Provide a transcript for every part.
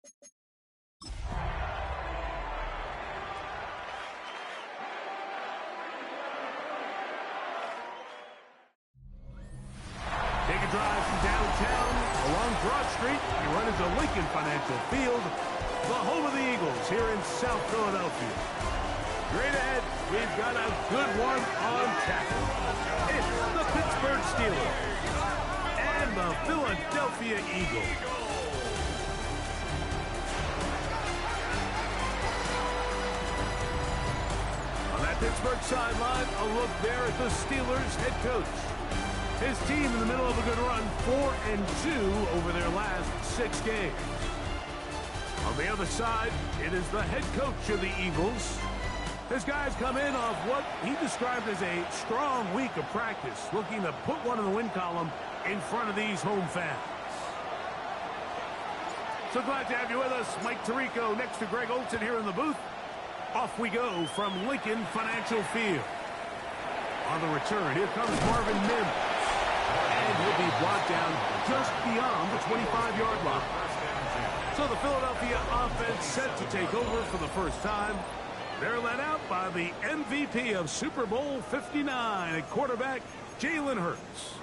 Take a drive from downtown along Broad Street. You run into Lincoln Financial Field, the home of the Eagles here in South Philadelphia. Straight ahead, we've got a good one on tap. It's the Pittsburgh Steelers and the Philadelphia Eagles. On that Pittsburgh sideline, a look there at the Steelers head coach. His team in the middle of a good run, 4-2 over their last 6 games. On the other side, it is the head coach of the Eagles. His guys come in off what he described as a strong week of practice, looking to put one in the win column in front of these home fans. So glad to have you with us. Mike Tirico next to Greg Olson here in the booth. Off we go from Lincoln Financial Field. On the return, here comes Marvin Mims. And he'll be brought down just beyond the 25-yard line. So the Philadelphia offense set to take over for the first time. They're led out by the MVP of Super Bowl 59 at quarterback, Jalen Hurts.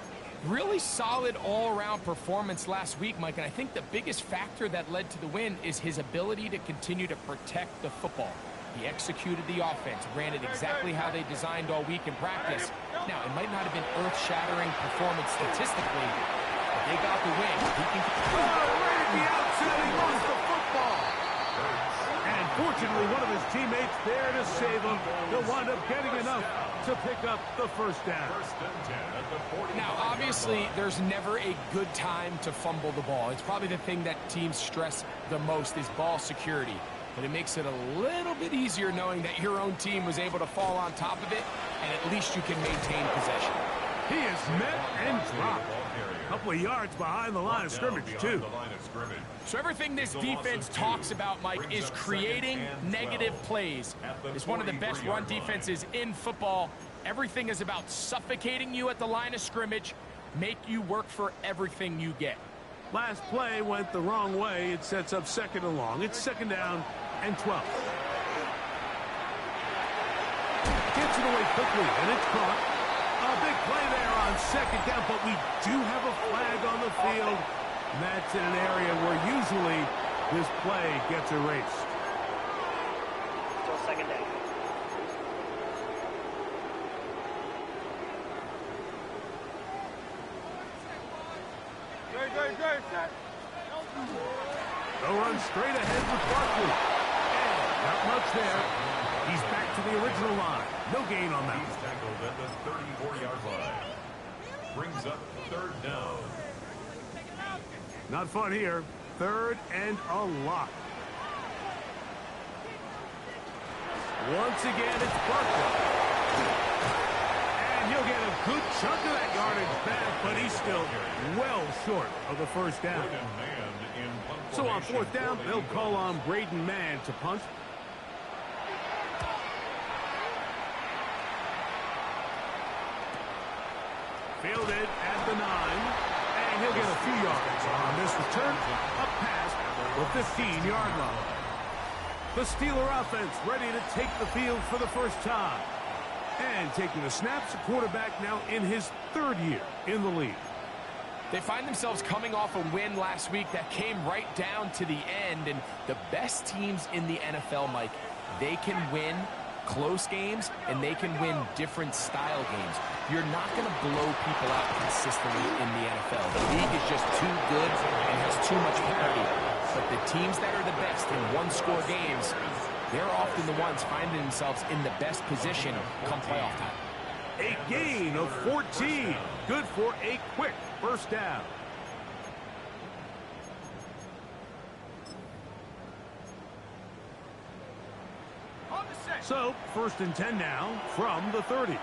Really solid all-around performance last week, Mike, and I think the biggest factor that led to the win is his ability to continue to protect the football. He executed the offense, ran it exactly how they designed all week in practice. Now, it might not have been earth-shattering performance statistically, but they got the win. He can... right at the outset, he lost the football. And fortunately, one of his teammates there to save him. He'll wind up getting enough to pick up the first down. Now, obviously, there's never a good time to fumble the ball. It's probably the thing that teams stress the most is ball security. But it makes it a little bit easier knowing that your own team was able to fall on top of it, and at least you can maintain possession. He is met and dropped. A couple of yards behind the line of scrimmage, too. So everything this defense talks about, Mike, is creating negative plays. It's one of the best run defenses in football. Everything is about suffocating you at the line of scrimmage, make you work for everything you get. Last play went the wrong way. It sets up second and long. It's second down and 12. Gets it away quickly, and it's caught. A big play there on second down, but we do have a flag on the field. And that's in an area where usually this play gets erased. Still second down. They'll run straight ahead with Barkley. And not much there. He's back to the original line. No gain on that. He's tackled at the 34-yard line. Brings up third down. Not fun here. Third and a lot. Once again, it's Barkley. And he'll get a good chunk of that yardage back, but he's still well short of the first down. So on fourth down, they'll call on Braden Mann to punt. Fielded at the 9, and he'll get a few yards on this return. Up past the 15-yard line. The Steeler offense ready to take the field for the first time. And taking the snaps, quarterback now in his third year in the league. They find themselves coming off a win last week that came right down to the end. And the best teams in the NFL, Mike, they can win close games and they can win different style games. You're not going to blow people out consistently in the NFL. The league is just too good and has too much parity. But the teams that are the best in one-score games, they're often the ones finding themselves in the best position come playoff time. A gain of 14. Good for a quick first down. So, first and 10 now from the 30.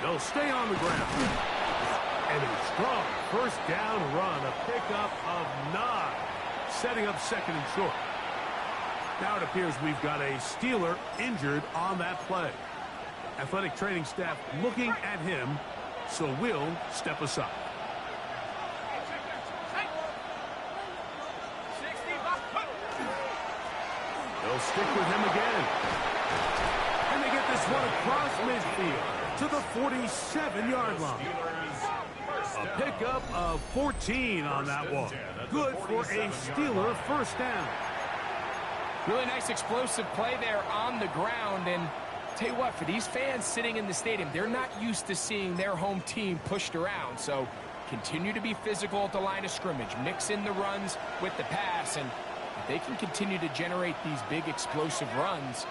They'll stay on the ground. And a strong first down run, a pickup of 9, setting up second and short. Now it appears we've got a Steeler injured on that play. Athletic training staff looking at him, so we'll step aside. They'll stick with him again. And they get this one across midfield to the 47-yard line. A pickup of 14 on that one. Good for a Steeler first down. Really nice explosive play there on the ground. And tell you what, for these fans sitting in the stadium, they're not used to seeing their home team pushed around. So continue to be physical at the line of scrimmage. Mix in the runs with the pass. And if they can continue to generate these big explosive runs,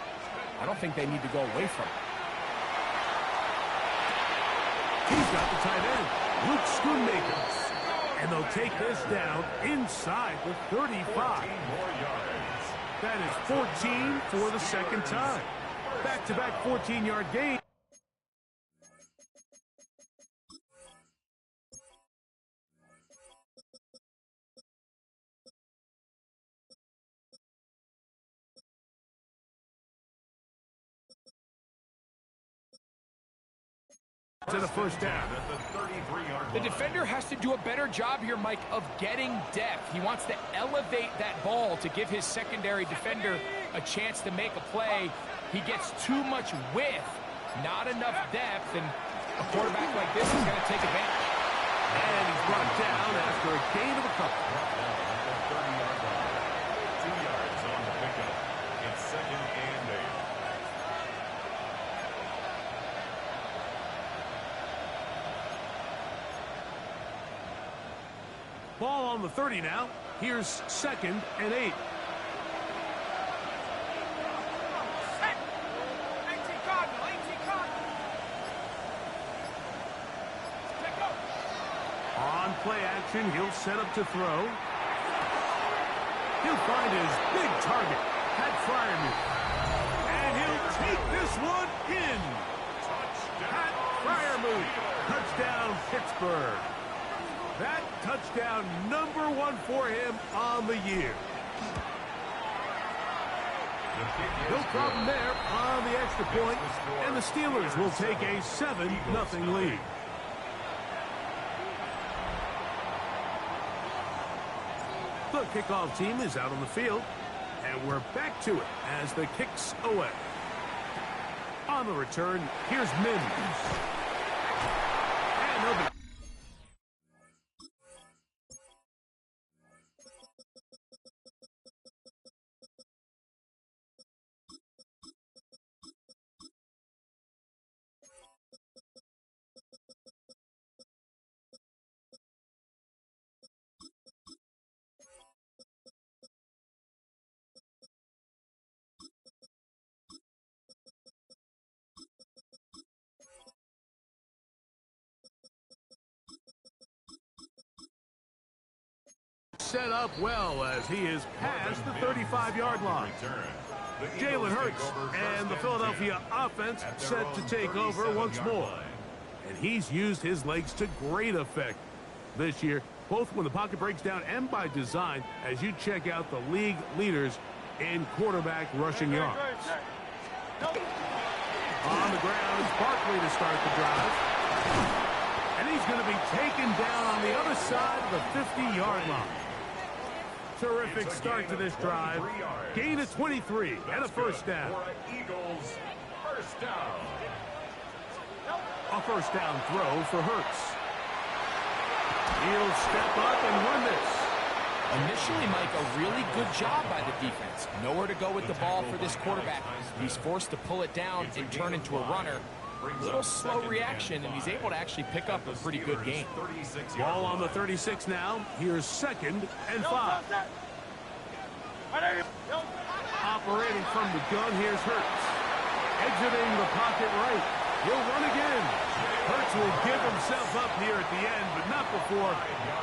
I don't think they need to go away from it. He's got the tight end, Luke Schoonmaker. And they'll take this down inside the 35. That is 14 for the second time. Back-to-back 14-yard gain. To the first down. The defender has to do a better job here, Mike, of getting depth. He wants to elevate that ball to give his secondary defender a chance to make a play. He gets too much width, not enough depth, and a quarterback like this is going to take advantage. And he's brought down after a gain of a couple. 30-yard line. 2 yards on the pickup. It's 2nd and 8. Ball on the 30 now. Here's 2nd and 8. On play action, he'll set up to throw. He'll find his big target, Pat Fryermuth. And he'll take this one in. Pat Fryermuth. Touchdown, Pittsburgh. That touchdown #1 for him on the year. No problem there on the extra point, and the Steelers will take a 7-0 lead. The kickoff team is out on the field, and we're back to it as the kicks away. On the return, here's Mims. And he'll be set up well as he is past the 35-yard line. Jalen Hurts and the Philadelphia offense set to take over once more. And he's used his legs to great effect this year, both when the pocket breaks down and by design, as you check out the league leaders in quarterback rushing yards. On the ground is Barkley to start the drive. And he's going to be taken down on the other side of the 50-yard line. Terrific start to this drive. Gain of 23 and a first down. Eagles first down. A first down throw for Hurts. He'll step up and run this. Initially, Mike, a really good job by the defense. Nowhere to go with the ball for this quarterback. He's forced to pull it down and turn into a runner. A little slow reaction, and he's able to actually pick up a pretty good game. Ball on the 36 now. Here's 2nd and 5. Operating from the gun, here's Hurts. Exiting the pocket right. He'll run again. Hurts will give himself up here at the end, but not before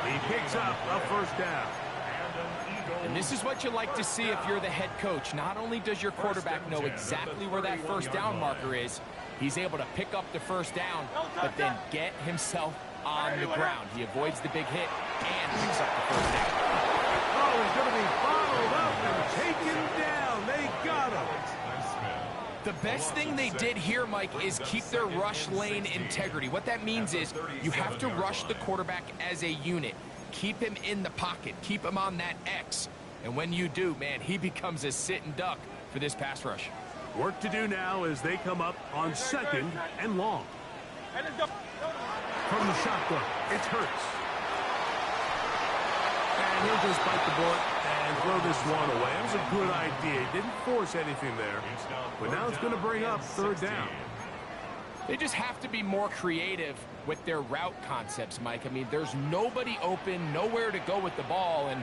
he picks up a first down. And this is what you like to see if you're the head coach. Not only does your quarterback know exactly where that first down marker is, he's able to pick up the first down, but then get himself on the ground. He avoids the big hit and picks up the first down. Oh, he's going to be followed up and taken down. They got him. The best thing they did here, Mike, is keep their rush lane integrity. What that means is you have to rush the quarterback as a unit. Keep him in the pocket. Keep him on that X. And when you do, man, he becomes a sitting duck for this pass rush. Work to do now as they come up on 2nd and long. From the shotgun, it's Hurts. And he'll just bite the bullet and throw this one away. It was a good idea. He didn't force anything there. But now it's going to bring up 3rd down. They just have to be more creative with their route concepts, Mike. I mean, there's nobody open, nowhere to go with the ball, and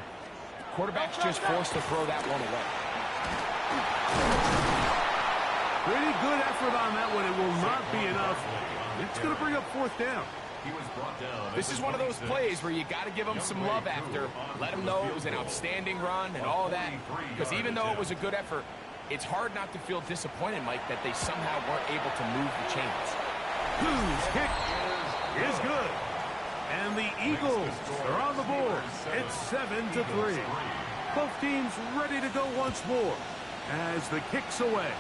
quarterback's just forced to throw that one away. Pretty good effort on that one. It will not be enough. It's going to bring up 4th down. This is one of those plays where you got to give them some love after. Let them know it was an outstanding run and all that. Because even though it was a good effort, it's hard not to feel disappointed, Mike, that they somehow weren't able to move the chains. Whose kick is good. And the Eagles are on the board. It's 7-3. Both teams ready to go once more as the kick's away.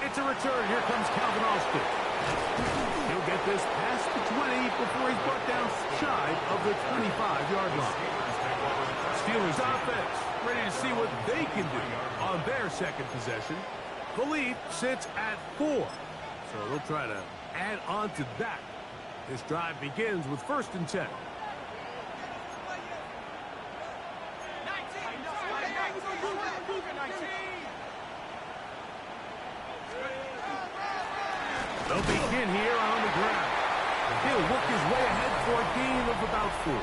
It's a return. Here comes Calvin Austin. He'll get this past the 20 before he's brought down shy of the 25-yard line. Steelers offense ready to see what they can do on their 2nd possession. The lead sits at 4. So they'll try to add on to that. This drive begins with 1st and 10. They'll begin here on the ground. He'll work his way ahead for a gain of about 4.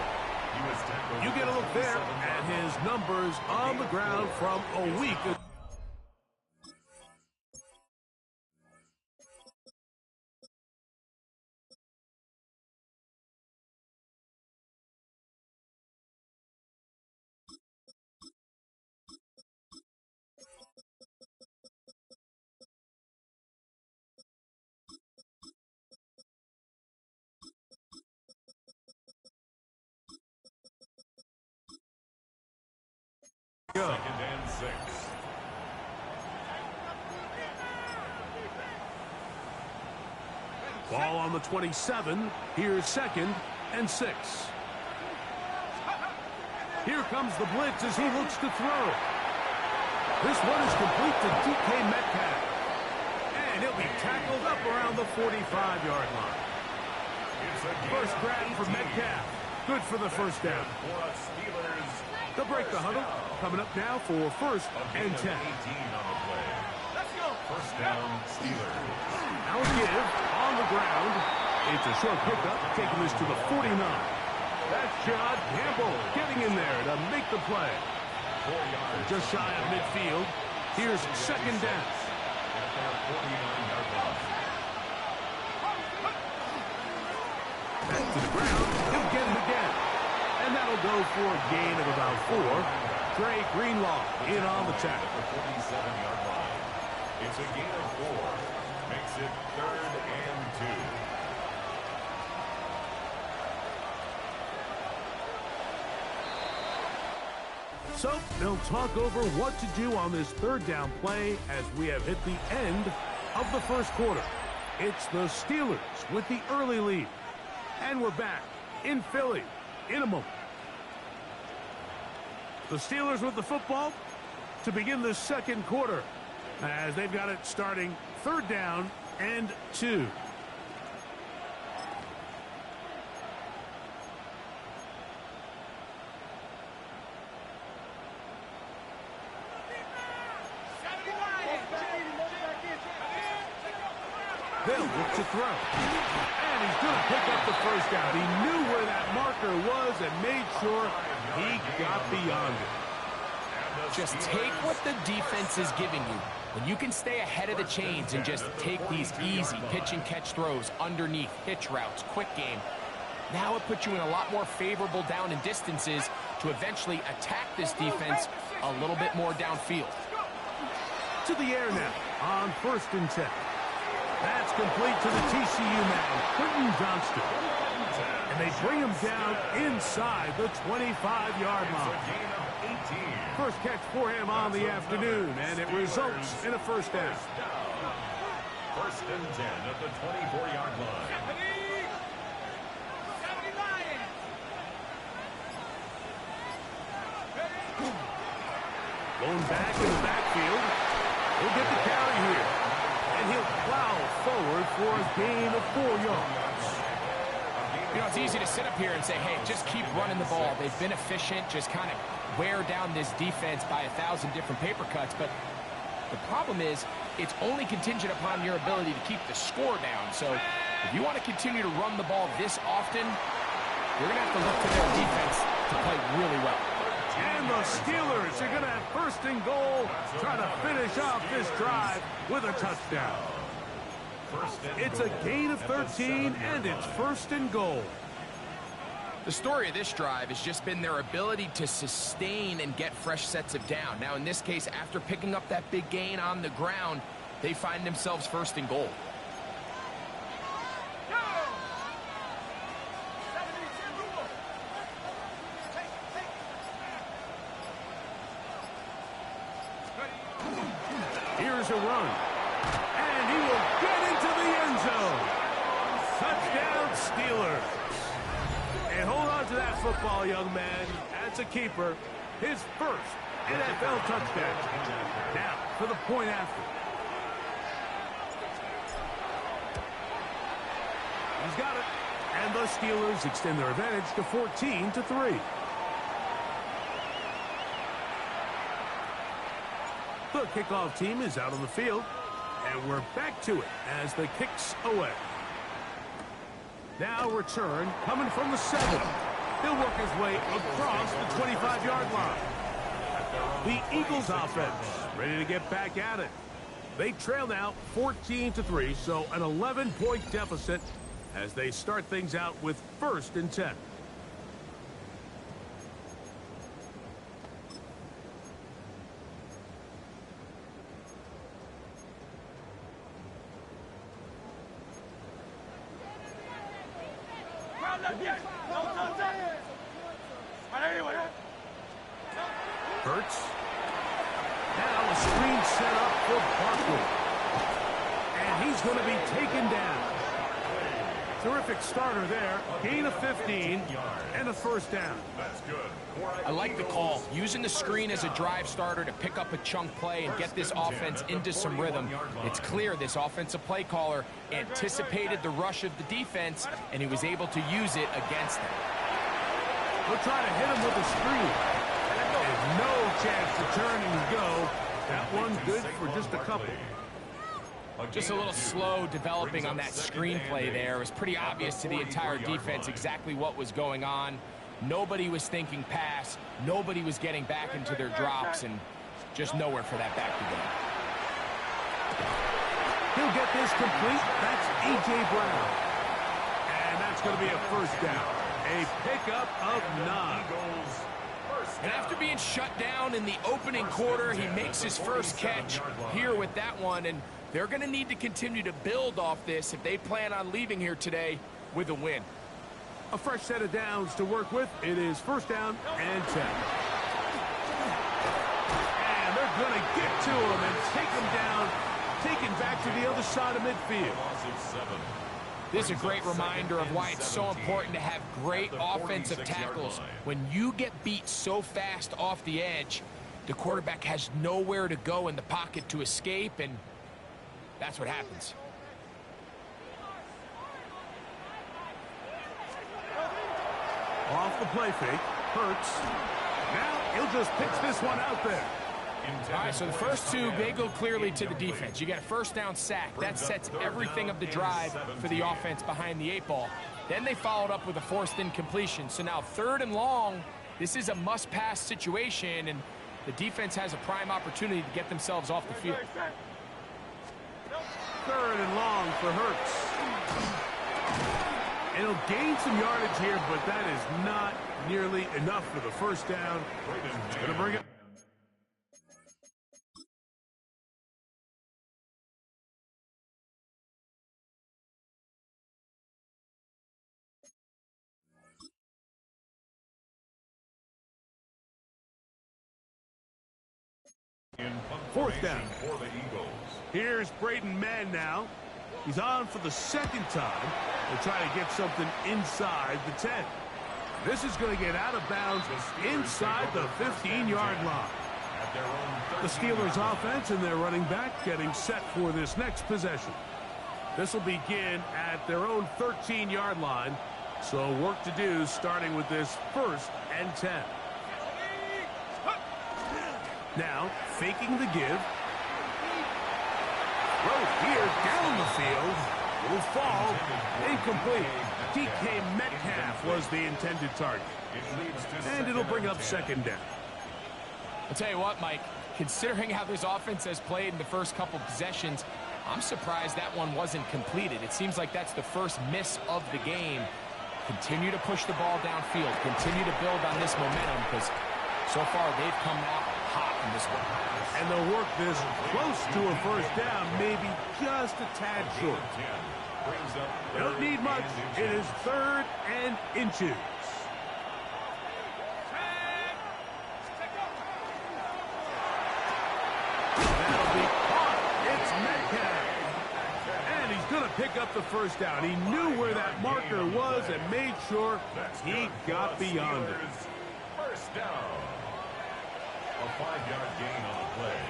You get a look there at his numbers on the ground from a week ago. Second and 6. Ball on the 27. Here's 2nd and 6. Here comes the blitz as he looks to throw. This one is complete to DK Metcalf. And he'll be tackled up around the 45-yard line. First grab for Metcalf. Good for the 1st down. They'll break the huddle. Coming up now for 1st and 10. First down, Steelers. Now a give on the ground. It's a short pickup, taking this to the 49. That's John Campbell getting in there to make the play. Just shy of midfield. Here's 2nd down. Back to the ground. He'll get it again. And that'll go for a gain of about 4. Trey Greenlaw in on the tackle. The 47-yard line. It's a gain of 4. Makes it 3rd and 2. So they'll talk over what to do on this 3rd down play as we have hit the end of the 1st quarter. It's the Steelers with the early lead. And we're back in Philly in a moment. The Steelers with the football to begin the 2nd quarter as they've got it starting 3rd down and 2. They'll look to throw. And he's going to pick up the 1st down. He knew where that marker was and made sure he got beyond it. Just take what the defense is giving you. When you can stay ahead of the chains and just take these easy pitch and catch throws underneath, hitch routes, quick game, now it puts you in a lot more favorable down and distances to eventually attack this defense a little bit more downfield. To the air now on 1st and 10. That's complete to the TCU man, Quentin Johnston. And they bring him down inside the 25-yard line. First catch for him on the afternoon, and it results in a 1st down. 1st and 10 at the 24-yard line. Lone back in the backfield. He'll get the carry here. And he'll plow forward for a gain of 4 yards. You know, it's easy to sit up here and say, hey, just keep running the ball. They've been efficient, just kind of wear down this defense by 1,000 different paper cuts. But the problem is, it's only contingent upon your ability to keep the score down. So if you want to continue to run the ball this often, you're going to have to look to their defense to play really well. And the Steelers are going to have first and goal, trying to finish off this drive with a touchdown. It's a gain of 13, and it's first and goal. The story of this drive has just been their ability to sustain and get fresh sets of down. Now, in this case, after picking up that big gain on the ground, they find themselves first and goal. Here's a run. And he will get into the end zone. Touchdown, Steelers. And hold on to that football, young man. That's a keeper. His first NFL touchdown. Now, for the point after. He's got it. And the Steelers extend their advantage to 14-3. The kickoff team is out on the field, and we're back to it as the kicks away. Now return coming from the 7. He'll work his way across the 25-yard line. The Eagles offense ready to get back at it. They trail now 14-3, so an 11-point deficit as they start things out with first and 10. Hurts. Now a screen set up for Barkley. And he's going to be taken down. Terrific starter there. Gain of 15 and a first down. That's good. I like the call. Using the screen as a drive starter to pick up a chunk play and get this offense into some rhythm. It's clear this offensive play caller anticipated the rush of the defense, and he was able to use it against them. We'll try to hit him with a screen. And no chance to turn and go. That one good for just a couple. Just a little slow developing on that screenplay there. It was pretty obvious to the entire defense exactly what was going on. Nobody was thinking pass. Nobody was getting back into their drops, and just nowhere for that back to go. He'll get this complete. That's A.J. Brown. And that's going to be a first down. A pickup of 9. And after being shut down in the opening quarter, he makes his first catch here with that one, and they're going to need to continue to build off this if they plan on leaving here today with a win. A fresh set of downs to work with. It is first down and 10. And they're going to get to him and take him down, taken back to the other side of midfield. This is a great reminder of why it's so important to have great offensive tackles. When you get beat so fast off the edge, the quarterback has nowhere to go in the pocket to escape, and that's what happens. Off the play fake. Hurts. Now he'll just pitch this one out there. All right, so the first two, they go clearly to the defense. You got a first down sack. That sets everything of the drive for the offense behind the 8 ball. Then they followed up with a forced incompletion. So now 3rd and long, this is a must-pass situation, and the defense has a prime opportunity to get themselves off the field. 3rd and long for Hurts. And he'll gain some yardage here, but that is not nearly enough for the first down. It's going to bring it. Fourth down. For the Eagles. Here's Braden Mann now. He's on for the 2nd time. They'll try to get something inside the 10. This is going to get out of bounds inside the 15-yard line. at their own The 13-yard Steelers line. offense and their running back getting set for this next possession. This will begin at their own 13-yard line. So work to do starting with this 1st and 10. Now faking the give. Throw here down the field. Will fall. Incomplete. DK Metcalf was the intended target. It leads to And it'll bring up 2nd and 10. 2nd down. I'll tell you what, Mike, considering how this offense has played in the first couple possessions, I'm surprised that one wasn't completed. It seems like that's the first miss of the game. Continue to push the ball downfield. Continue to build on this momentum because so far they've come out hot in this one. And they'll work this close to a 1st down, maybe just a tad short. Don't need much. It is 3rd and inches. That'll be caught. It's Metcalf. And he's going to pick up the 1st down. He knew where that marker was and made sure he got beyond it. 1st down. A 5-yard gain on the play.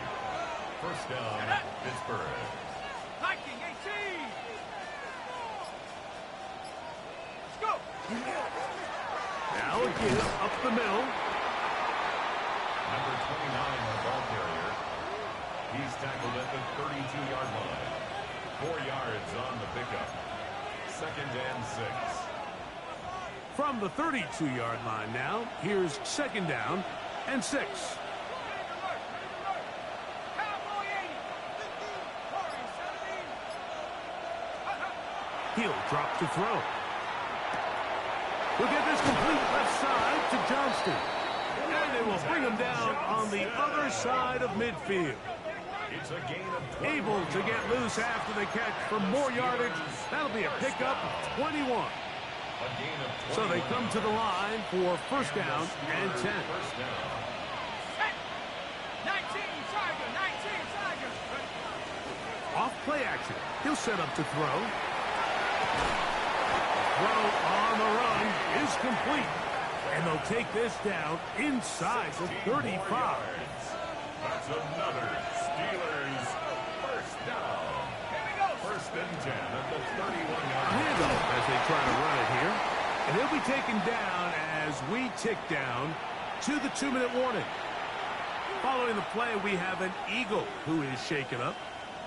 1st down, Pittsburgh. Hiking 18. Let's go. Now again, up the middle. Number 29, the ball carrier. He's tackled at the 32-yard line. 4 yards on the pickup. 2nd and 6. From the 32-yard line now, here's 2nd down and 6. He'll drop to throw. We'll get this complete left side to Johnston. And they will bring him down on the other side of midfield. It's a gain of 20. Able to get loose after the catch for more yardage. That'll be a pickup of 21. A gain of 20. So they come to the line for 1st down and 10. 1st down. 19 Tiger, 19 Tiger. Off play action. He'll set up to throw. Throw on the run is complete. And they'll take this down inside the 35. That's another Steelers 1st down. 1st and 10 at the 31-yard line. Handoff as they try to run it here. And he'll be taken down as we tick down to the 2-minute warning. Following the play, we have an Eagle who is shaken up.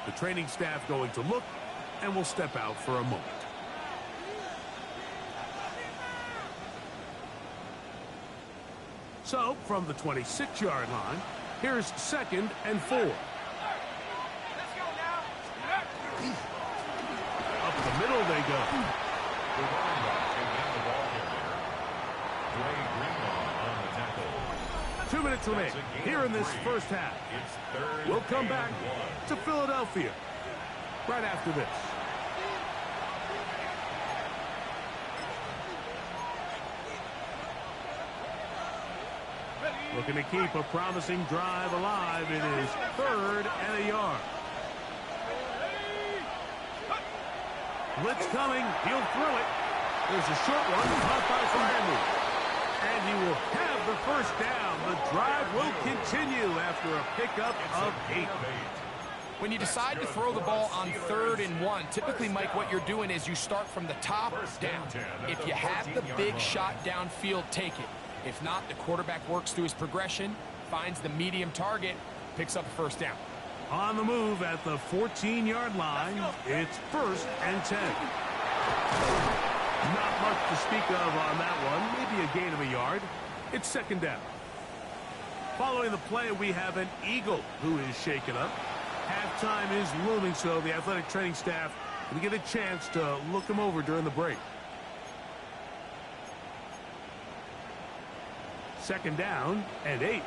The training staff going to look and will step out for a moment. So, from the 26-yard line, here's 2nd and 4. Let's go now. Up the middle they go. The running back again, the ball carrier. Dre Greenlaw on the tackle. 2 minutes remain here in this 1st half. It's 3rd We'll come and back 1. to Philadelphia right after this. Looking to keep a promising drive alive. It is 3rd and a yard. Blitz coming. He'll throw it. There's a short one caught by some Henry. And he will have the 1st down. The drive will continue after a pickup of 8. When you decide to throw the ball on 3rd and 1, typically, Mike, what you're doing is you start from the top down. If you have the big shot downfield, take it. If not, the quarterback works through his progression, finds the medium target, picks up a 1st down. On the move at the 14-yard line, it's 1st and 10. Not much to speak of on that one. Maybe a gain of a yard. It's 2nd down. Following the play, we have an Eagle who is shaken up. Halftime is looming, so the athletic training staff will get a chance to look him over during the break. 2nd down and 8.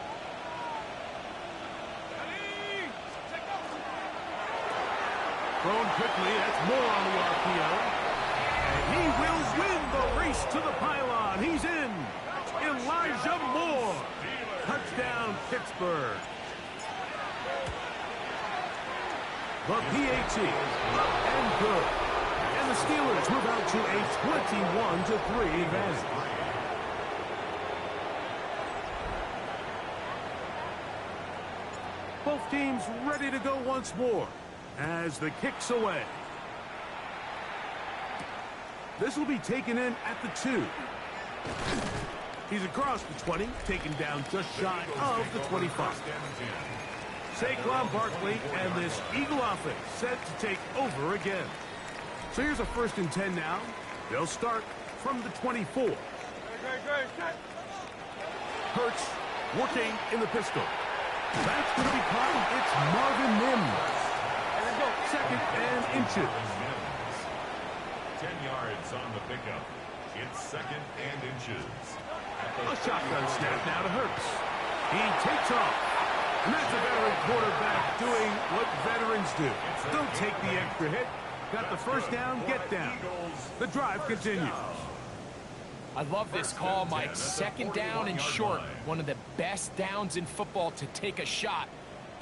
Thrown quickly. That's more on the RPO. And he will win the race to the pylon. He's in. Elijah Moore. Touchdown, Pittsburgh. The PAT up and good. And the Steelers move out to a 21-3 advantage. Both teams ready to go once more as the kick's away. This will be taken in at the 2. He's across the 20, taken down just shy of the 25. Saquon Barkley and this Eagle offense set to take over again. So here's a 1st and 10 now. They'll start from the 24. Hurts working in the pistol. That's going to be caught. It's Marvin Mims. 2nd and inches. 10 yards on the pickup. It's 2nd and inches. A shotgun snap now to Hurts. He takes off. And that's a veteran quarterback doing what veterans do. Don't take the extra hit. Got the 1st down, get down. The drive continues. I love this call, Mike. 2nd down and short. One of the best downs in football to take a shot.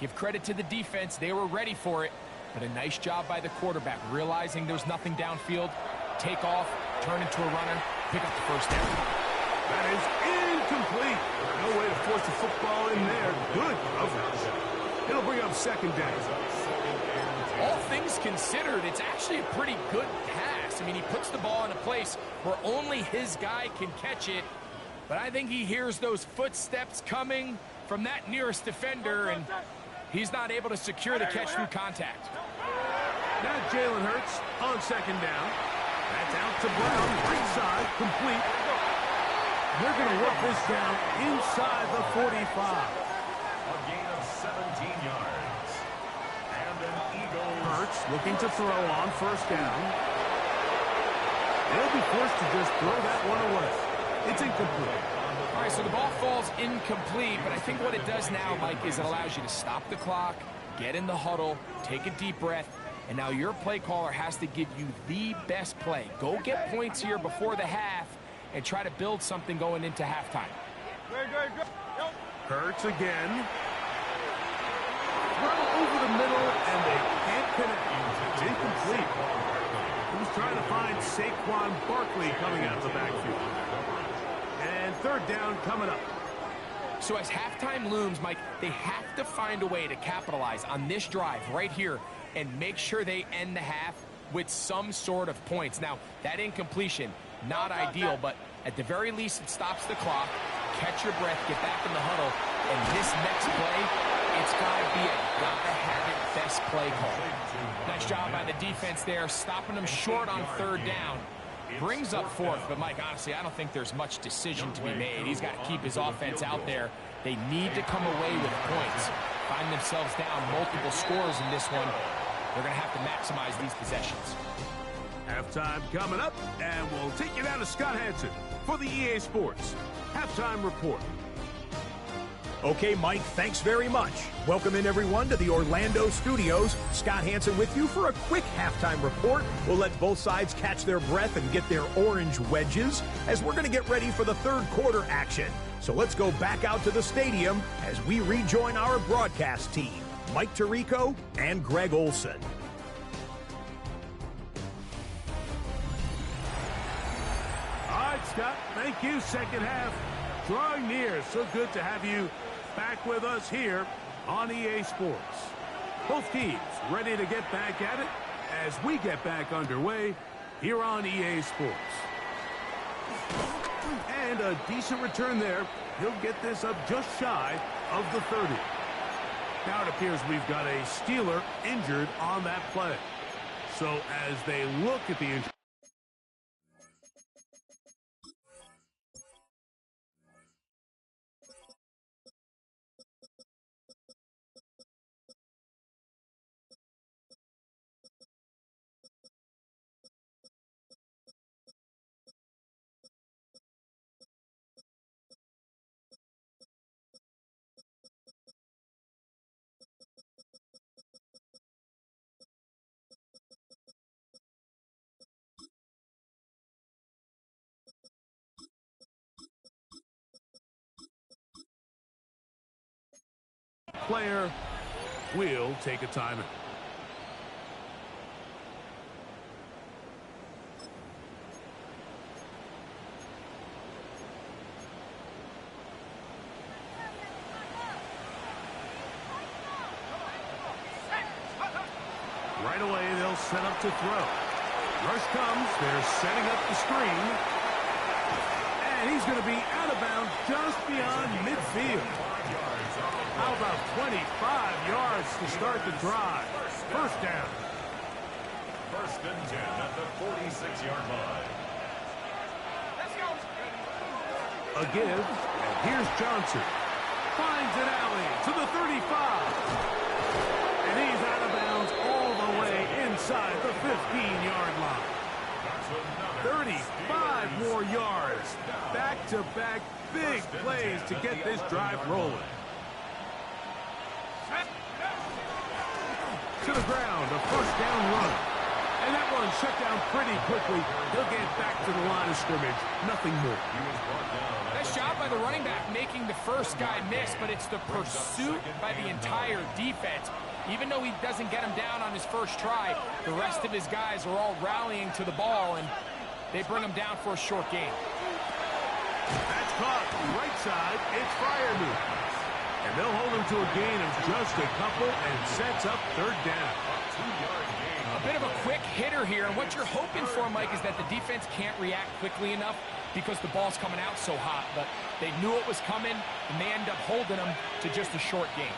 Give credit to the defense. They were ready for it. But a nice job by the quarterback, realizing there's nothing downfield. Take off, turn into a runner, pick up the 1st down. That is incomplete. No way to force the football in there. Good coverage. It'll bring up 2nd down. All things considered, it's actually a pretty good pass. I mean, he puts the ball in a place where only his guy can catch it. But I think he hears those footsteps coming from that nearest defender, and he's not able to secure the catch through contact. Now Jalen Hurts on 2nd down. That's out to Brown, right side, complete. They're going to work this down inside the 45. A gain of 17 yards. And an Eagles. Hurts looking to throw on 1st down. They'll be forced to just throw that one away. It's incomplete. All right, so the ball falls incomplete, but I think what it does now, Mike, is it allows you to stop the clock, get in the huddle, take a deep breath, and now your play caller has to give you the best play. Go get points here before the half and try to build something going into halftime. Hurts again. Throw over the middle, and they can't connect. It's incomplete. He was trying to find Saquon Barkley coming out of the backfield. And 3rd down coming up. So as halftime looms, Mike, they have to find a way to capitalize on this drive right here and make sure they end the half with some sort of points. Now, that incompletion, not ideal, but at the very least, it stops the clock. Catch your breath, get back in the huddle, and this next play, it's got to be a gotta-have-it best play call. Nice job by the defense there, stopping them short on 3rd down. Brings up 4th, but Mike, honestly, I don't think there's much decision to be made. He's got to keep his offense out there. They need to come away with points. Find themselves down multiple scores in this one. They're going to have to maximize these possessions. Halftime coming up, and we'll take you down to Scott Hansen for the EA Sports Halftime Report. Okay, Mike, thanks very much. Welcome in, everyone, to the Orlando studios. Scott Hansen with you for a quick halftime report. We'll let both sides catch their breath and get their orange wedges as we're going to get ready for the 3rd quarter action. So let's go back out to the stadium as we rejoin our broadcast team, Mike Tirico and Greg Olson. All right, Scott, thank you. 2nd half drawing near. So good to have you back with us here on EA Sports. Both teams ready to get back at it as we get back underway here on EA Sports. And a decent return there. He'll get this up just shy of the 30. Now it appears we've got a Steeler injured on that play. So as they look at the injury, player will take a timeout. Right away, they'll set up to throw. Rush comes. They're setting up the screen. And he's going to be out of bounds just beyond midfield. How about 25 yards to start the drive? First down. First and 10 at the 46-yard line. Let's go. A give, and here's Johnson. Finds an alley to the 35. And he's out of bounds all the way inside the 15-yard line. 35 more yards. Back-to-back big plays to get this drive rolling. To the ground, a first down run. And that one shut down pretty quickly. He'll get back to the line of scrimmage. Nothing more. Nice job by the running back making the first guy miss, but it's the pursuit by the entire defense. Even though he doesn't get him down on his first try, the rest of his guys are all rallying to the ball, and they bring him down for a short gain. That's caught. Right side, it's Freiermuth. And they'll hold him to a gain of just a couple and sets up third down. A bit of a quick hitter here, and what you're hoping for, Mike, is that the defense can't react quickly enough because the ball's coming out so hot. But they knew it was coming, and they end up holding him to just a short gain.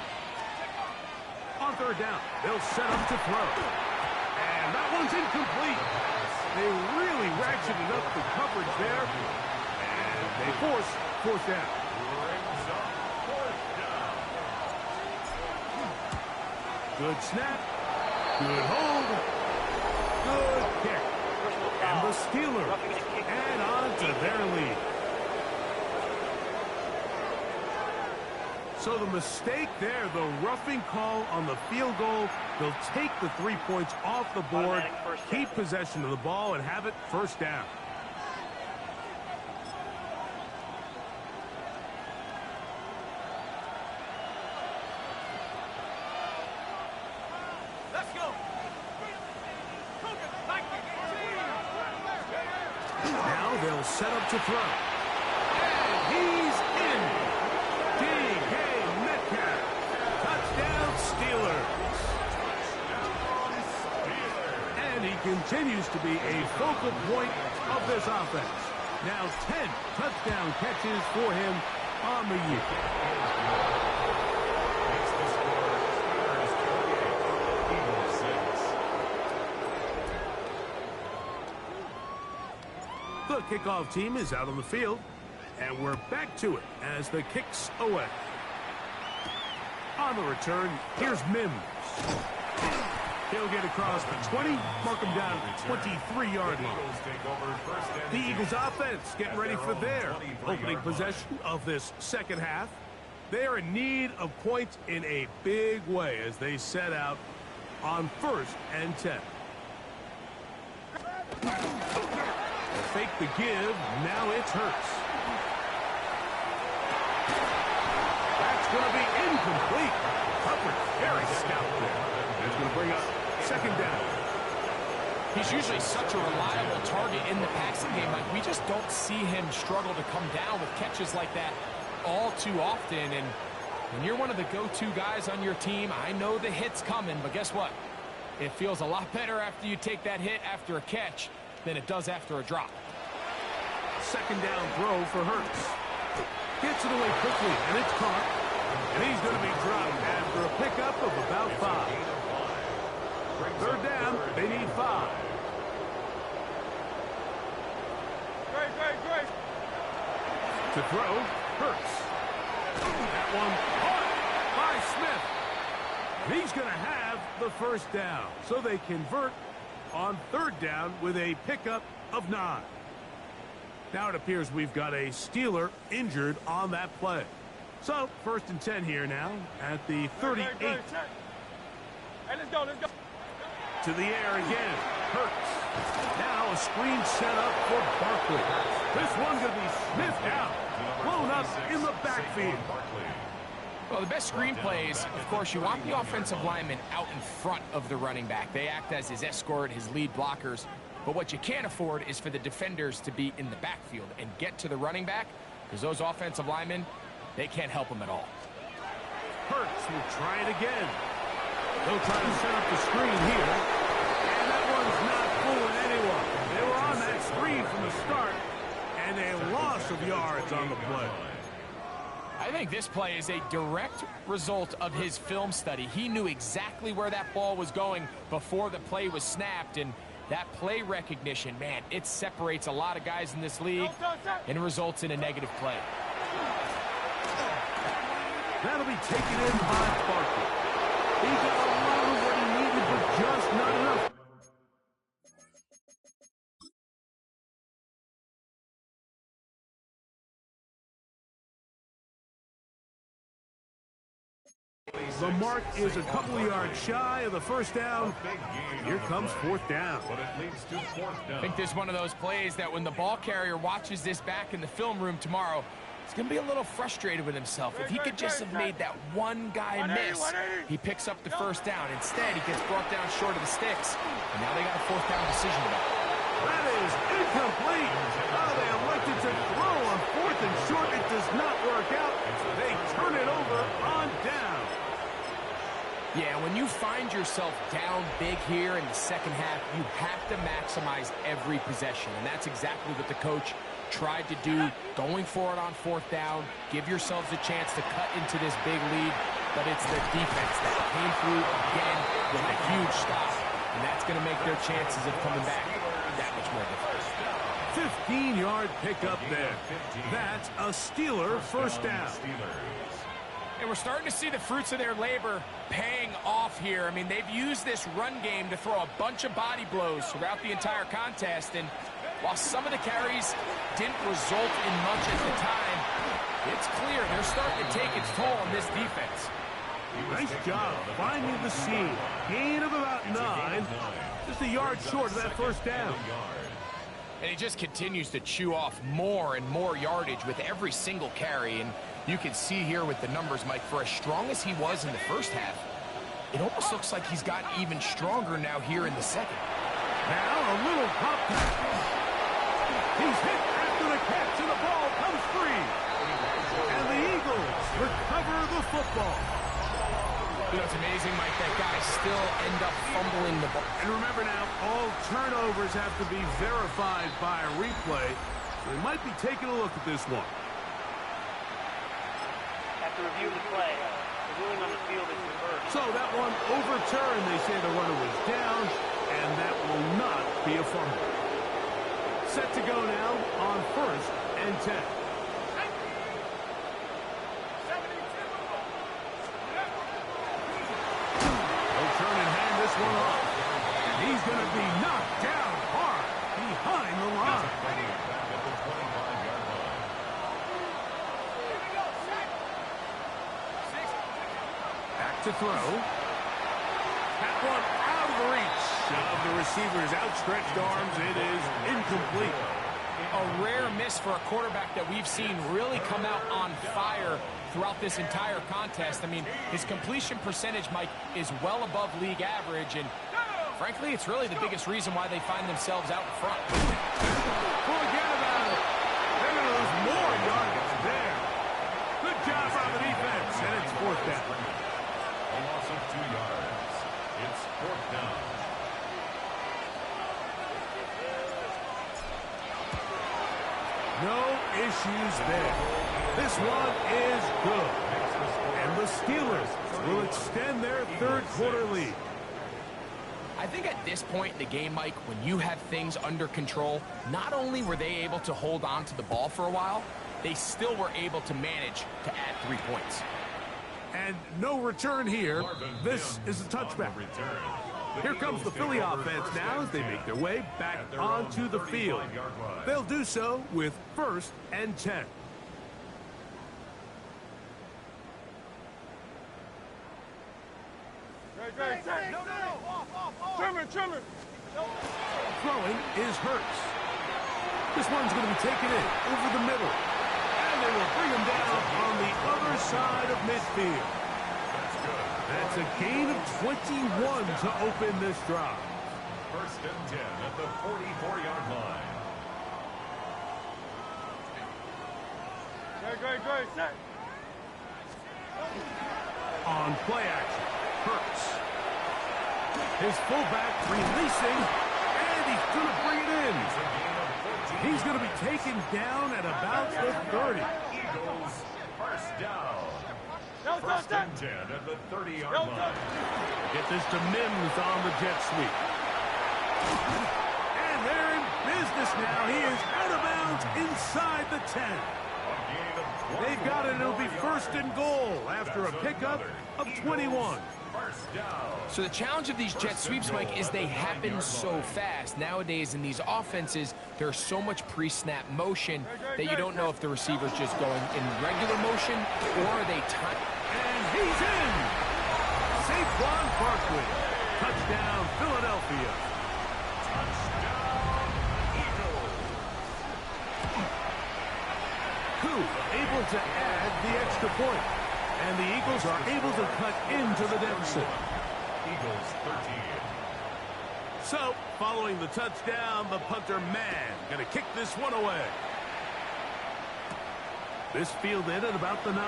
On third down, they'll set up to throw. And that one's incomplete. They really ratcheted up the coverage there. And they force fourth down. Good snap. Good hold. Good kick. And the Steelers add on to their lead. So the mistake there, the roughing call on the field goal, they'll take the 3 points off the board, keep possession of the ball, and have it first down. Let's go. Now they'll set up to throw. And he's in. D.K. Metcalf. Touchdown Steelers. And he continues to be a focal point of this offense. Now 10 touchdown catches for him on the year. The kickoff team is out on the field, and we're back to it as the kicks away. On the return, here's Mims. He'll get across the 20, mark him down at the 23-yard line. The Eagles offense getting ready for their opening possession of this second half. They are in need of points in a big way as they set out on 1st and 10. Fake the give. Now it's Hurts. That's going to be incomplete. Coverage very stout there. That's going to bring up second down. He's usually such a reliable target in the passing game. Like, we just don't see him struggle to come down with catches like that all too often. And when you're one of the go-to guys on your team, I know the hit's coming, but guess what? It feels a lot better after you take that hit after a catch than it does after a drop. Second down throw for Hurts. Gets it away quickly, and it's caught. And he's going to be dropped after a pickup of about 5. Third down, they need 5. Great. To throw, Hurts. That one caught by Smith. And he's going to have the first down. So they convert on third down with a pickup of 9. Now it appears we've got a Steeler injured on that play. So, 1st and 10 here now at the 38. Hey, let's go. To the air again. Hurts. Now a screen set up for Barkley. This one's going to be sniffed out. Blown up in the backfield. Well, the best screen plays, of course, you want the offensive lineman out in front of the running back. They act as his escort, his lead blockers. But what you can't afford is for the defenders to be in the backfield and get to the running back, because those offensive linemen, they can't help them at all. Hurts will try it again. They'll try to set up the screen here. And that one's not fooling anyone. They were on that screen from the start, and a loss of yards on the play. I think this play is a direct result of his film study. He knew exactly where that ball was going before the play was snapped, and that play recognition, man, it separates a lot of guys in this league and results in a negative play. That'll be taken in by Parker. He got a lot of what he needed, but just not enough. The mark is a couple of yards shy of the first down. Here comes fourth down. But it leads to fourth down. I think this is one of those plays that when the ball carrier watches this back in the film room tomorrow, he's going to be a little frustrated with himself. If he could just have made that one guy miss, he picks up the first down. Instead, he gets brought down short of the sticks, and now they got a fourth down decision to make. That is incomplete. Oh, they elected to throw on fourth and short. It does not work out. They turn it over on down. Yeah, when you find yourself down big here in the second half, you have to maximize every possession, and that's exactly what the coach tried to do, going for it on fourth down. Give yourselves a chance to cut into this big lead, but it's the defense that came through again with a huge stop, and that's going to make their chances of coming back that much more difficult. 15-yard pickup there. That's a Steeler first down. And we're starting to see the fruits of their labor paying off here. I mean, they've used this run game to throw a bunch of body blows throughout the entire contest, and while some of the carries didn't result in much at the time, it's clear they're starting to take its toll on this defense. Nice job finding the seam. Gain of about 9. Just a yard short of that first down. And he just continues to chew off more and more yardage with every single carry. And you can see here with the numbers, Mike, for as strong as he was in the first half, it almost looks like he's gotten even stronger now here in the second. Now a little pop pass. He's hit after the catch, and the ball comes free. And the Eagles recover the football. You know, it's amazing, Mike, that guys still end up fumbling the ball. And remember now, all turnovers have to be verified by a replay. We might be taking a look at this one. After reviewing the play, the ruling on the field is reversed. So that one overturned. They say the runner was down, and that will not be a fumble. Set to go now on first and 10. One off. And he's going to be knocked down hard behind the line. Back to throw. That one out of reach of the receiver's outstretched arms. It is incomplete. A rare miss for a quarterback that we've seen really come out on fire throughout this entire contest. I mean, his completion percentage, Mike, is well above league average, and frankly, it's really the biggest reason why they find themselves out in front. Forget about it. They're going to lose more yards there. Good job on the defense, and it's fourth down. A loss of 2 yards. It's fourth down. No issues there. This one is good. And the Steelers will extend their third quarter lead. I think at this point in the game, Mike, when you have things under control, not only were they able to hold on to the ball for a while, they still were able to manage to add 3 points. And no return here. This is a touchback. Here comes the Philly offense now as they make their way back onto the field. They'll do so with first and 10. Trimmer. Throwing is Hurts. This one's going to be taken in over the middle. And they will bring him down on the other side of midfield. That's a gain of 21 to open this drive. First and 10 at the 44-yard line. Great, set. On play action, Hurts. His fullback releasing, and he's going to bring it in. He's going to be taken down at about the 30. Eagles first down. No, First and 10 at the 30-yard line. Get this to Mims on the jet sweep. And they're in business now. He is out of bounds inside the 10. They've got it. It'll be first and goal after a pickup of 21. So the challenge of these jet sweeps, Mike, is they happen so fast. Nowadays in these offenses, there's so much pre-snap motion that you don't know if the receiver's just going in regular motion or are they time. And he's in. Saquon Barkley. Touchdown, Philadelphia. Touchdown, Eagles. Koo able to add the extra point. And the Eagles are able to cut into the deficit. Eagles 13. So, following the touchdown, the punter man going to kick this one away. This fielded at about the 9.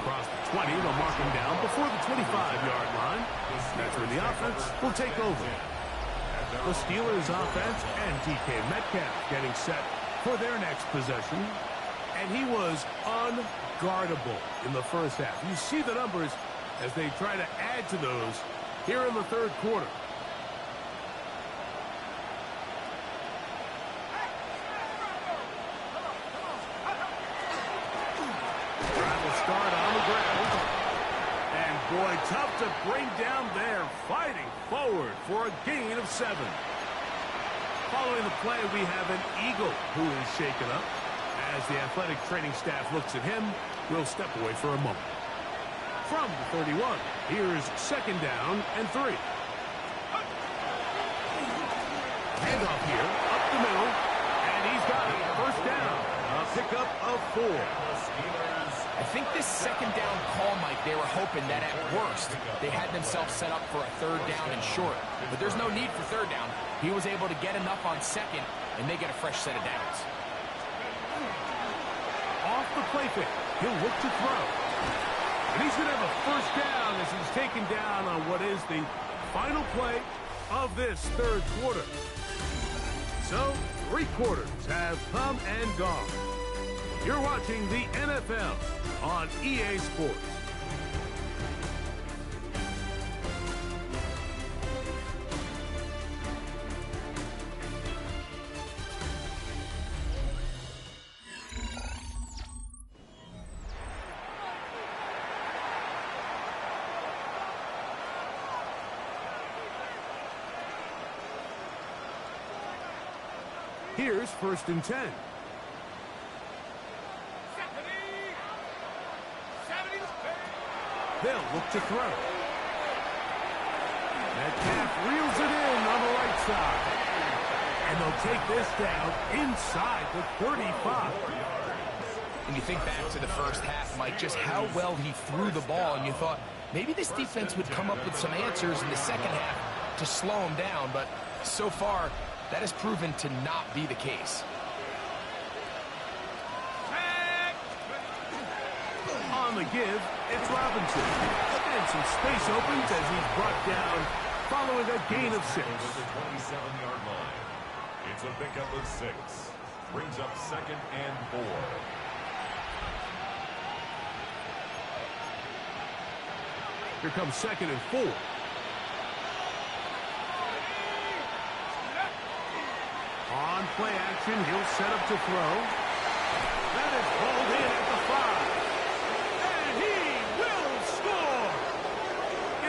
Across the 20, they'll mark him down before the 25-yard line. That's where the offense will take over. The Steelers offense and DK Metcalf getting set for their next possession. And he was unguardable in the first half. You see the numbers as they try to add to those here in the third quarter. Travel start on the ground. And boy, tough to bring down there. Fighting forward for a gain of 7. Following the play, we have an Eagle who is shaken up. As the athletic training staff looks at him, we'll step away for a moment. From the 31, here's second down and 3. Handoff here, up the middle, and he's got it. First down, a pickup of 4. I think this second down call, Mike, they were hoping that at worst they had themselves set up for a third down and short. But there's no need for third down. He was able to get enough on second, and they get a fresh set of downs. Off the play fake, he'll look to throw. And he's going to have a first down as he's taken down on what is the final play of this third quarter. So, 3 quarters have come and gone. You're watching the NFL on EA Sports. Here's first and 10. They'll look to throw. Metcalf reels it in on the right side. And they'll take this down inside the 35. And you think back to the first half, Mike, just how well he threw the ball, and you thought maybe this defense would come up with some answers in the second half to slow him down, but so far that has proven to not be the case. On the give, it's Robinson. And some space opens as he's brought down following a gain of 6. The 27-yard line. It's a pickup of 6. Brings up second and 4. Here comes second and 4. On play action, he'll set up to throw. That is hauled in at the 5. And he will score!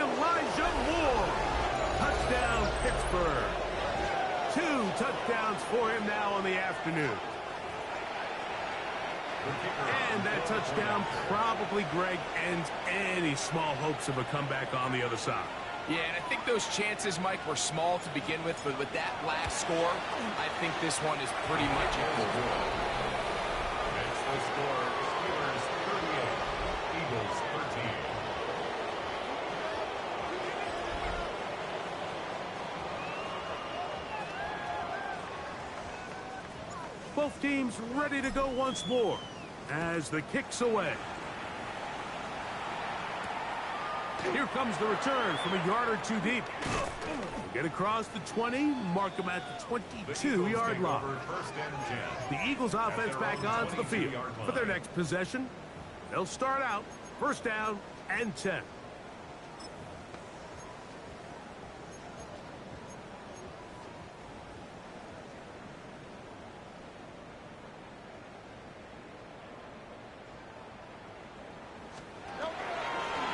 Elijah Moore. Touchdown, Pittsburgh. 2 touchdowns for him now in the afternoon. And that touchdown probably, Greg, ends any small hopes of a comeback on the other side. Yeah, and I think those chances, Mike, were small to begin with, but with that last score, I think this one is pretty much equal. It's the score. Steelers 38, Eagles 13. Both teams ready to go once more as the kick's away. Here comes the return from a yard or two deep. Get across the 20, mark them at the 22-yard line. The Eagles offense back onto the field for their next possession. They'll start out first down and 10.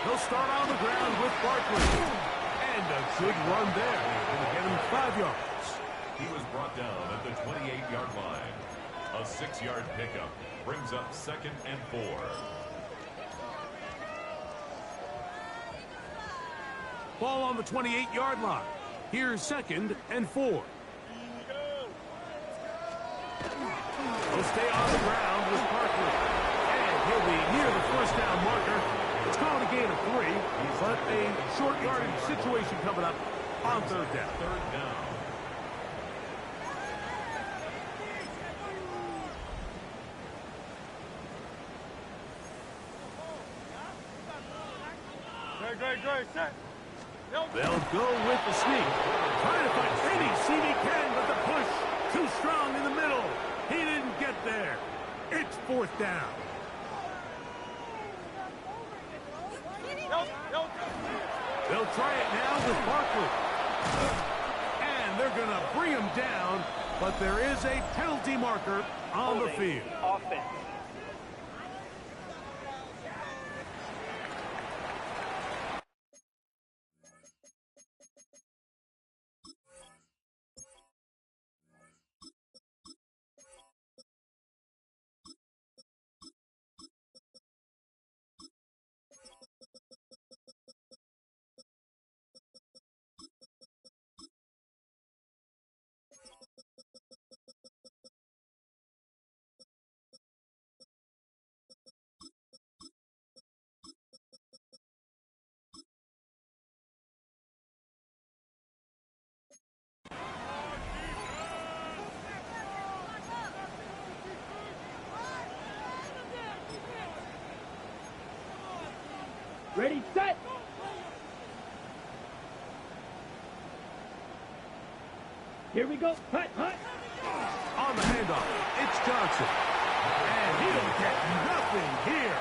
They'll start on the ground with Barkley. And a good run there. Going to get him 5 yards. He was brought down at the 28-yard line. A 6-yard pickup brings up 2nd and 4. Ball on the 28-yard line. Here's 2nd and 4. He'll stay on the ground with Barkley. And he'll be near the first down marker. It's going to gain a 3, but a short yardage situation coming up on 3rd down. 3rd down. Great, set. They'll go with the sneak. Trying to find any seam he can, but the push too strong in the middle. He didn't get there. It's 4th down. They'll try it now with Barkley. And they're going to bring him down, but there is a penalty marker on the field. Offense. Ready, set! Here we go. Hut, hut. On the handoff, it's Johnson. And he'll get nothing here.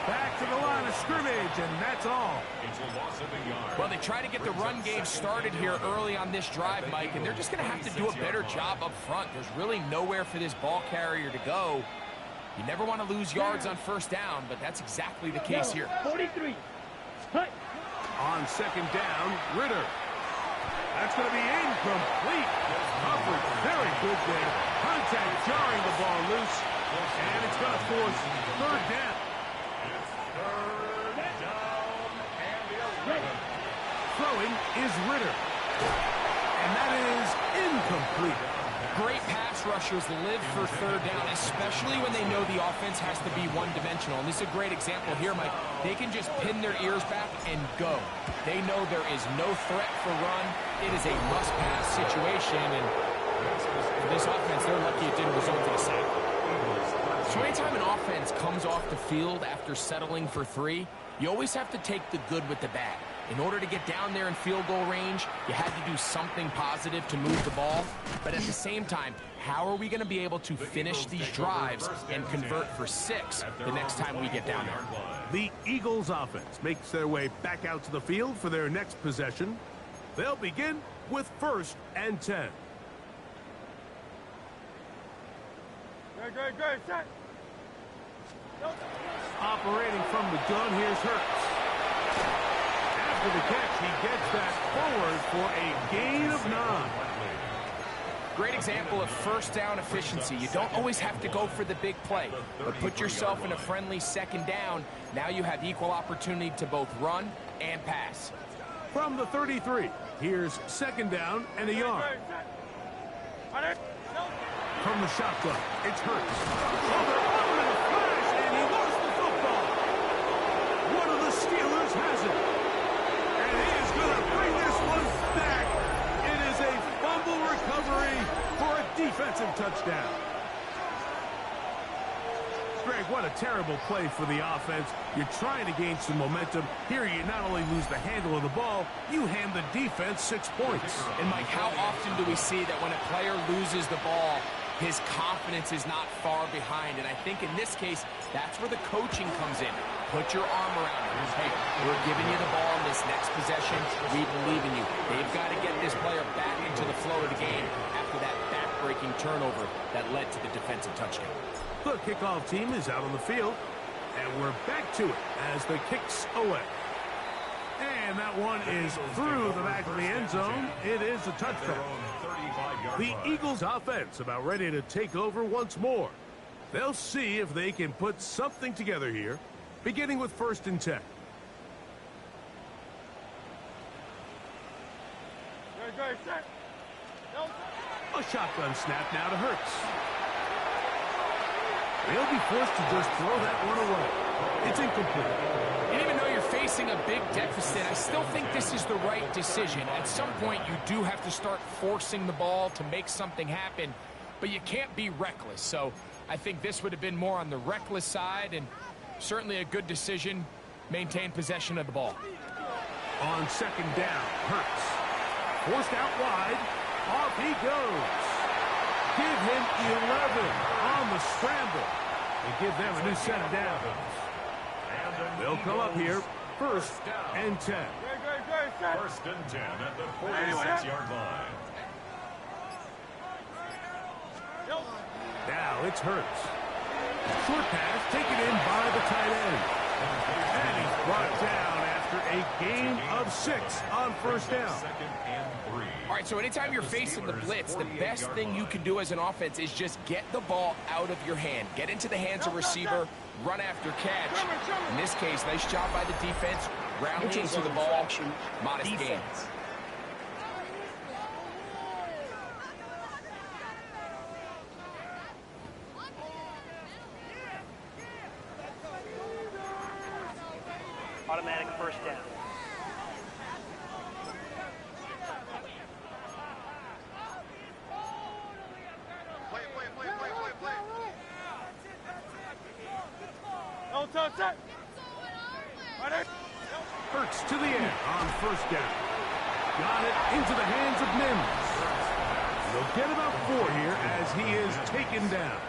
Back to the line of scrimmage, and that's all. It's a loss of a yard. Well, they try to get the run game started here early on this drive, Mike, and they're just going to have to do a better job up front. There's really nowhere for this ball carrier to go. You never want to lose yards on first down, but that's exactly the case here. 43. Hut. On 2nd down, Ritter. That's going to be incomplete. Coverage very good there. Contact jarring the ball loose. And it's going to force 3rd down. It's 3rd down and 11. Throwing is Ritter. And that is incomplete. Great pass rushers live for 3rd down, especially when they know the offense has to be one-dimensional. And this is a great example here, Mike. They can just pin their ears back and go. They know there is no threat for run. It is a must-pass situation, and for this offense, they're lucky it didn't result in a sack. So anytime an offense comes off the field after settling for 3, you always have to take the good with the bad. In order to get down there in field goal range, you had to do something positive to move the ball. But at the same time, how are we going to be able to finish these drives and convert for 6 the next time we get down there? The Eagles offense makes their way back out to the field for their next possession. They'll begin with 1st and 10. Great, set. Operating from the gun, here's Hurts. After the catch, he gets that forward for a gain of 9. Great example of first down efficiency. You don't always have to go for the big play, but put yourself in a friendly 2nd down. Now you have equal opportunity to both run and pass. From the 33, here's 2nd down and a yard. From the shotgun, it's Hurts. Oh, they're on in a flash, and he lost the football. One of the Steelers has it. And he is going to bring this one back. It is a fumble recovery for a defensive touchdown. Greg, Mike, what a terrible play for the offense. You're trying to gain some momentum. Here, you not only lose the handle of the ball, you hand the defense 6 points. And, Mike, how often do we see that when a player loses the ball, his confidence is not far behind? And I think in this case, that's where the coaching comes in. Put your arm around him. Hey, we're giving you the ball in this next possession. We believe in you. They've got to get this player back into the flow of the game after that back-breaking turnover that led to the defensive touchdown. The kickoff team is out on the field, and we're back to it as the kick's away. And that one is through the back of the end zone. It is a touchdown. The Eagles offense about ready to take over once more. They'll see if they can put something together here, beginning with 1st and 10. A shotgun snap now to Hurts. They'll be forced to just throw that one away. It's incomplete. And even though you're facing a big deficit, I still think this is the right decision. At some point, you do have to start forcing the ball to make something happen, but you can't be reckless. So I think this would have been more on the reckless side, and certainly a good decision. Maintain possession of the ball. On 2nd down, Hurts. Forced out wide. Off he goes. Give him 11 on the scramble. And give them a new set of downs. They'll come up here, 1st and 10. 1st and 10 at the 46-yard line. Now it's Hurts. Short pass taken in by the tight end. And he's brought down after a gain of 6 on 1st down. 2nd and 3. All right, so anytime you're facing the blitz, the best thing you can do as an offense is just get the ball out of your hand. Get into the hands of receiver, run after catch. In this case, nice job by the defense, rounding to the ball, modest gains. Automatic 1st down. Hurts to the end on 1st down. Got it into the hands of Mims. They'll get about 4 here as he is taken down.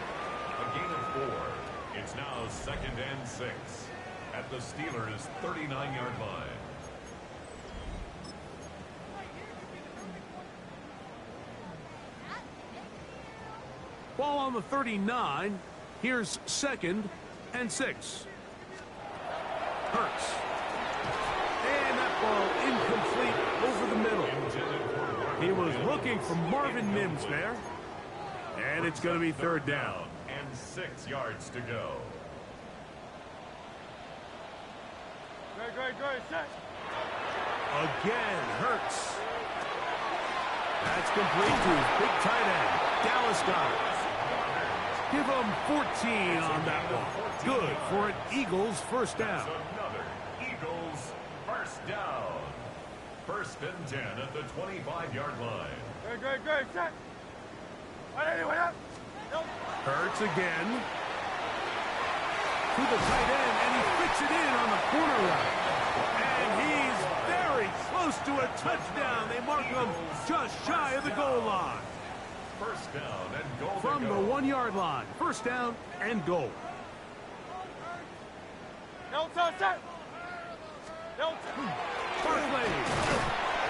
A gain of 4. It's now 2nd and 6 at the Steelers' 39-yard line. Ball on the 39. Here's 2nd and 6. Hurts. And that ball incomplete over the middle. He was looking for Marvin Mims there. And it's going to be 3rd down. And 6 yards to go. Again, Hurts. That's complete to his big tight end, Dallas Goedert. Give him 14 on that one. Good for an Eagles 1st down. Another Eagles 1st down. 1st and 10 at the 25-yard line. Hurts again. To the tight end, and he fits it in on the corner route. And he's very close to a touchdown. They mark him just shy of the goal line. 1st down and goal From to the go. 1-yard line. 1st down and goal. Barkley.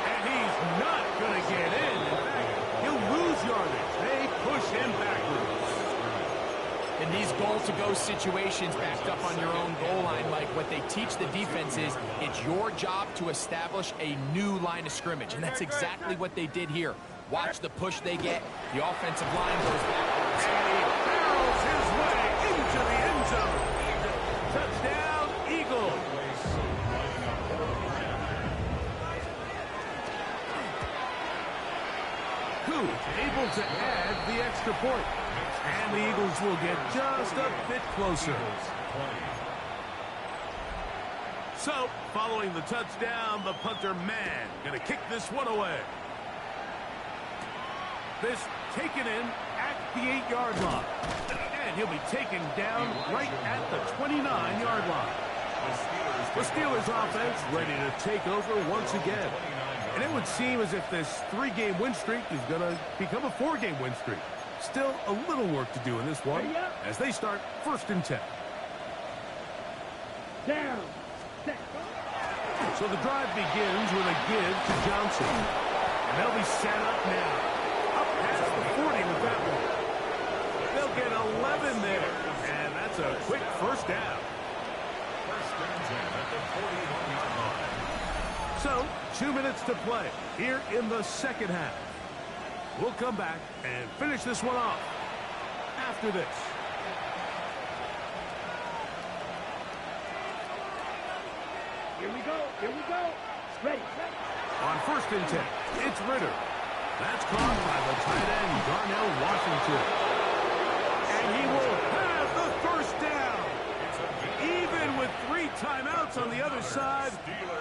And he's not going to get in. In fact, he'll lose yardage. They push him backwards. In these goal-to-go situations backed up on your own goal line, Mike, what they teach the defense is it's your job to establish a new line of scrimmage, and that's exactly what they did here. Watch the push they get. The offensive line goes backwards. And he barrels his way into the end zone. Touchdown, Eagles. Who's able to add the extra point? And the Eagles will get just a bit closer. So, following the touchdown, the punter man going to kick this one away. This taken in at the 8-yard line. And he'll be taken down right at the 29-yard line. The Steelers offense ready to take over once again. And it would seem as if this 3-game win streak is going to become a 4-game win streak. Still a little work to do in this one as they start 1st and 10. Down. Set. So the drive begins with a give to Johnson. And they'll be set up now. Up past the 40 with that one. They'll get 11 there. And that's a quick 1st down. 1st and 10 at the 41-yard line. So, 2 minutes to play here in the 2nd half. We'll come back and finish this one off after this. Here we go. Here we go. Ready. Set. On 1st and 10, it's Ritter. That's caught by the tight end, Darnell Washington. And he will have the 1st down. Even with 3 timeouts on the other side,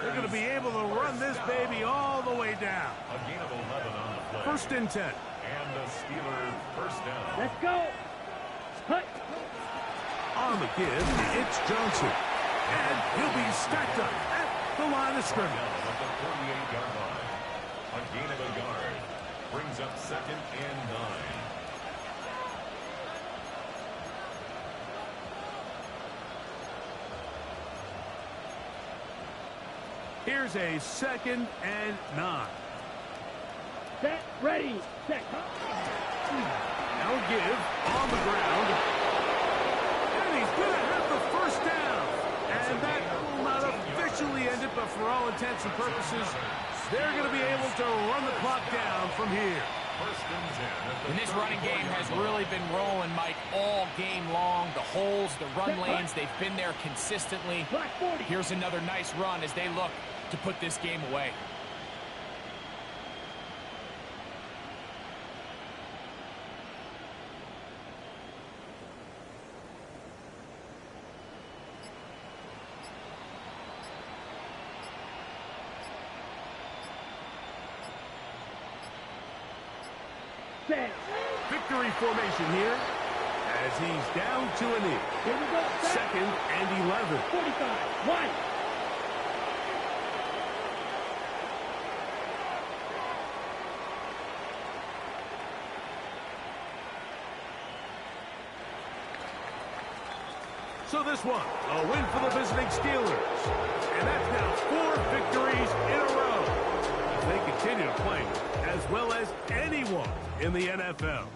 they're going to be able to run this baby all the way down. A gain of 11 on the play. 1st and 10. And the Steelers 1st down. Let's go. Hut. On the give, it's Johnson. And he'll be stacked up at the line of scrimmage. At the 48-yard line. A gain of a yard. Brings up 2nd and 9. Here's a 2nd and 9. Set. Ready. Set. Now give on the ground. And he's going to have the 1st down. And that will not officially end it, but for all intents and purposes, they're going to be able to run the clock down from here. 1st and 10. And this running game has really been rolling, Mike, all game long. The holes, the run lanes, they've been there consistently. Black 40. Here's another nice run as they look to put this game away. Set. Victory formation here as he's down to a knee. Here we go. Set. 2nd and 11. 45. One. So this one, a win for the visiting Steelers. And that's now 4 victories in a row. They continue to play as well as anyone in the NFL.